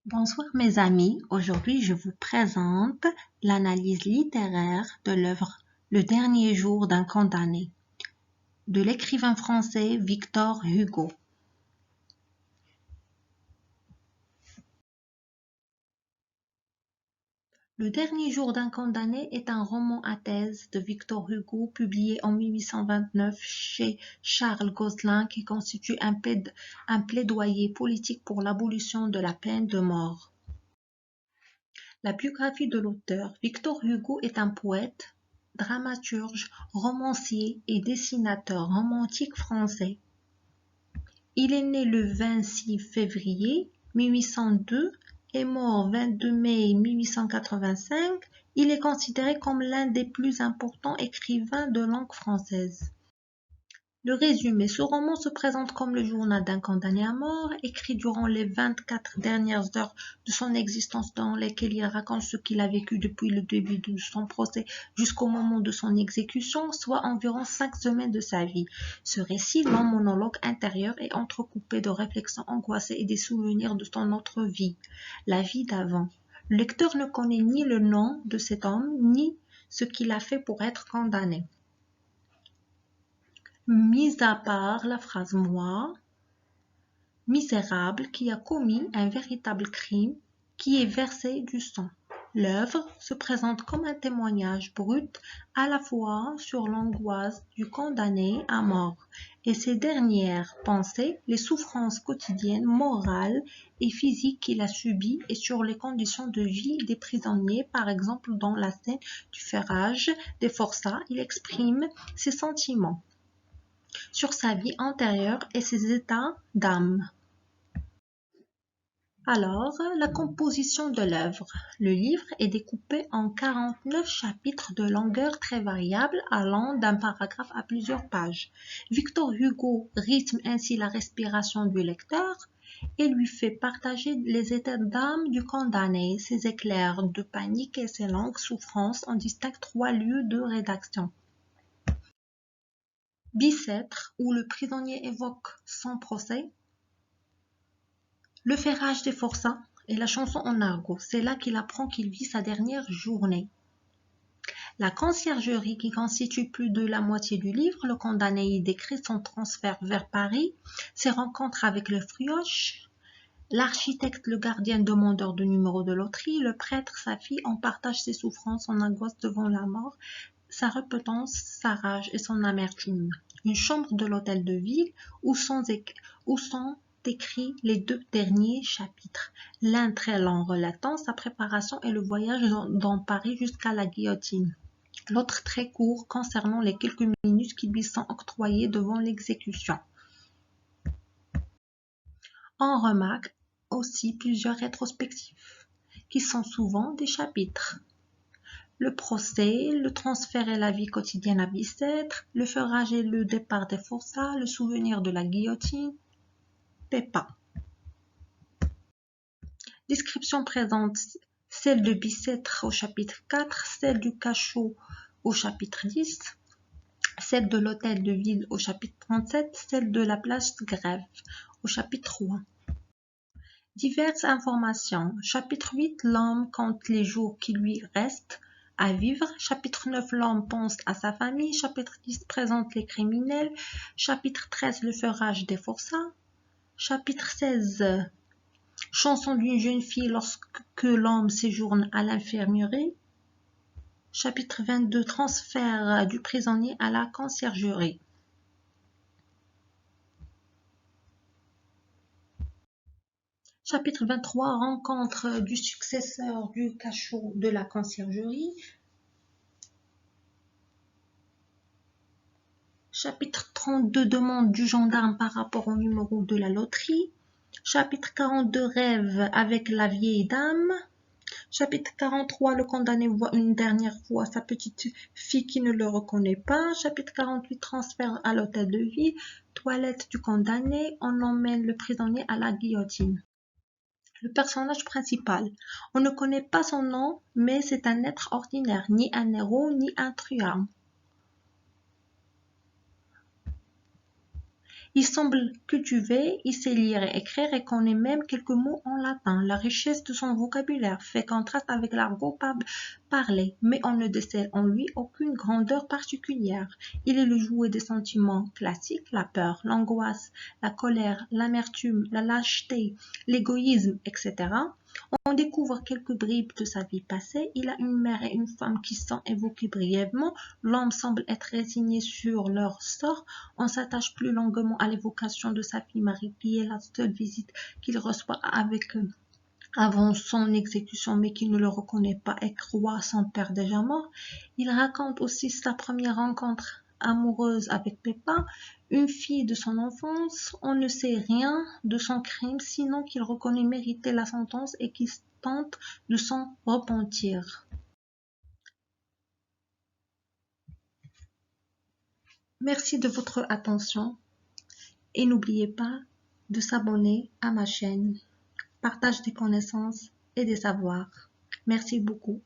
Bonsoir mes amis, aujourd'hui je vous présente l'analyse littéraire de l'œuvre Le dernier jour d'un condamné de l'écrivain français Victor Hugo. Le dernier jour d'un condamné est un roman à thèse de Victor Hugo publié en 1829 chez Charles Gosselin qui constitue un plaidoyer politique pour l'abolition de la peine de mort. La biographie de l'auteur, Victor Hugo est un poète, dramaturge, romancier et dessinateur romantique français. Il est né le 26 février 1802 et mort 22 mai 1885. Il est considéré comme l'un des plus importants écrivains de langue française. Le résumé, ce roman se présente comme le journal d'un condamné à mort, écrit durant les 24 dernières heures de son existence dans lesquelles il raconte ce qu'il a vécu depuis le début de son procès jusqu'au moment de son exécution, soit environ 5 semaines de sa vie. Ce récit, long monologue intérieur, est entrecoupé de réflexions angoissées et des souvenirs de son autre vie, la vie d'avant. Le lecteur ne connaît ni le nom de cet homme, ni ce qu'il a fait pour être condamné. Mis à part la phrase « moi », misérable qui a commis un véritable crime qui est versé du sang. L'œuvre se présente comme un témoignage brut à la fois sur l'angoisse du condamné à mort et ses dernières pensées, les souffrances quotidiennes, morales et physiques qu'il a subies et sur les conditions de vie des prisonniers. Par exemple, dans la scène du ferrage des forçats, il exprime ses sentiments sur sa vie antérieure et ses états d'âme. Alors, la composition de l'œuvre. Le livre est découpé en 49 chapitres de longueur très variable allant d'un paragraphe à plusieurs pages. Victor Hugo rythme ainsi la respiration du lecteur et lui fait partager les états d'âme du condamné, ses éclairs de panique et ses longues souffrances. On distingue 3 lieux de rédaction. Bicêtre, où le prisonnier évoque son procès. Le ferrage des forçats et la chanson en argot, c'est là qu'il apprend qu'il vit sa dernière journée. La conciergerie qui constitue plus de la moitié du livre, le condamné y décrit son transfert vers Paris, ses rencontres avec le frioche, l'architecte, le gardien demandeur de numéro de loterie, le prêtre, sa fille, on partage ses souffrances, son angoisse devant la mort, sa repentance, sa rage et son amertume. Une chambre de l'hôtel de ville où sont écrits les 2 derniers chapitres, l'un très long relatant sa préparation et le voyage dans Paris jusqu'à la guillotine, l'autre très court concernant les quelques minutes qui lui sont octroyées devant l'exécution. On remarque aussi plusieurs rétrospectives, qui sont souvent des chapitres. Le procès, le transfert et la vie quotidienne à Bicêtre, le ferrage et le départ des forçats, le souvenir de la guillotine, Pépa. Description présente celle de Bicêtre au chapitre 4, celle du cachot au chapitre 10, celle de l'hôtel de ville au chapitre 37, celle de la place Grève au chapitre 3. Diverses informations. Chapitre 8, l'homme compte les jours qui lui restent à vivre. Chapitre 9, l'homme pense à sa famille. Chapitre 10, présente les criminels. Chapitre 13, le ferrage des forçats. Chapitre 16, chanson d'une jeune fille lorsque l'homme séjourne à l'infirmerie. Chapitre 22, transfert du prisonnier à la conciergerie. Chapitre 23, rencontre du successeur du cachot de la conciergerie. Chapitre 32, demande du gendarme par rapport au numéro de la loterie. Chapitre 42, rêve avec la vieille dame. Chapitre 43, le condamné voit une dernière fois sa petite fille qui ne le reconnaît pas. Chapitre 48, transfert à l'hôtel de ville. Toilette du condamné, on emmène le prisonnier à la guillotine. Le personnage principal, on ne connaît pas son nom, mais c'est un être ordinaire, ni un héros, ni un truand. Il semble cultivé, il sait lire et écrire et connaît même quelques mots en latin. La richesse de son vocabulaire fait contraste avec l'argot parlé, mais on ne décèle en lui aucune grandeur particulière. Il est le jouet des sentiments classiques, la peur, l'angoisse, la colère, l'amertume, la lâcheté, l'égoïsme, etc. On découvre quelques bribes de sa vie passée. Il a une mère et une femme qui sont évoquées brièvement. L'homme semble être résigné sur leur sort. On s'attache plus longuement à l'évocation de sa fille Marie, qui est la seule visite qu'il reçoit avec avant son exécution, mais qui ne le reconnaît pas et croit son père déjà mort. Il raconte aussi sa première rencontre amoureuse avec Peppa, une fille de son enfance. On ne sait rien de son crime, sinon qu'il reconnaît mériter la sentence et qu'il tente de s'en repentir. Merci de votre attention et n'oubliez pas de s'abonner à ma chaîne. Partage des connaissances et des savoirs. Merci beaucoup.